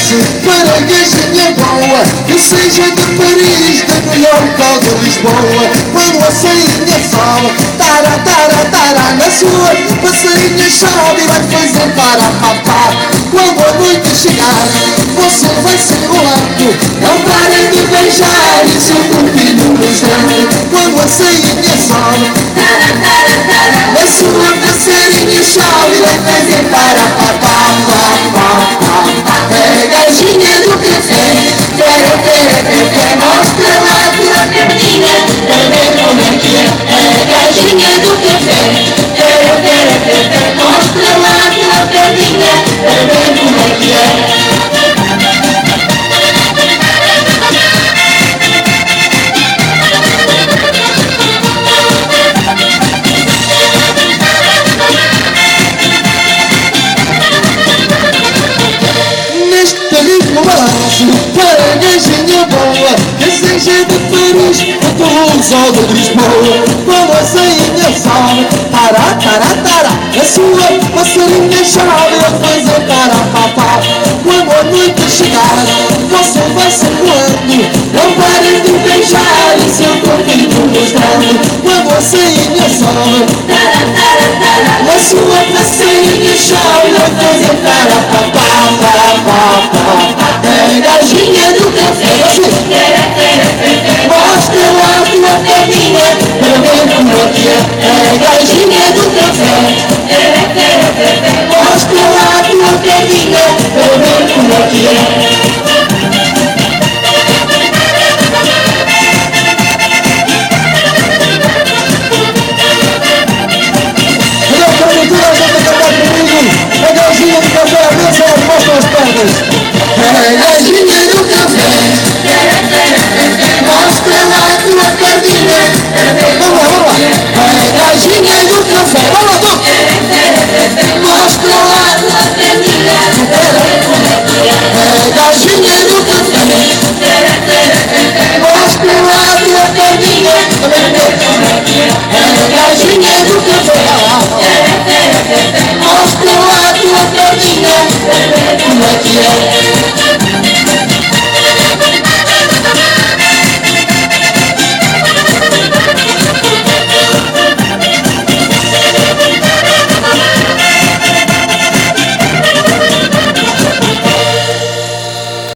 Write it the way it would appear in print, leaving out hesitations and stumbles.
oferece para gajanha boa, que seja de Paris, de New York ou de Lisboa. Quando a sainha sobe, tara, tara, tara, na sua passarinha chove e vai fazer para papá. Quando a noite chegar, você vai se enrolando, não para de beijar e seu corpinho nos dando. Quando a sainha sobe, tara, tara, tara, na sua passarinha chove e vai fazer para papá. É a gajinha do café, pera, mostra lá a tua perninha, pra ver como é que é. É a gajinha do café, pera, mostra lá a tua perninha, pra ver como é que é. Para a gajanha boa, que seja de Paris, de Toulouse ou de Lisboa. Quando a sainha sobe, tará, tará, tará, a sua passarinha chove a fazer tará, papá. Quando a noite chegar, você vai se voando, não para de beijar e seu corpinho nos dando. Quando a sainha sobe, tará, tará, tará, a sua passarinha chove a fazer tará.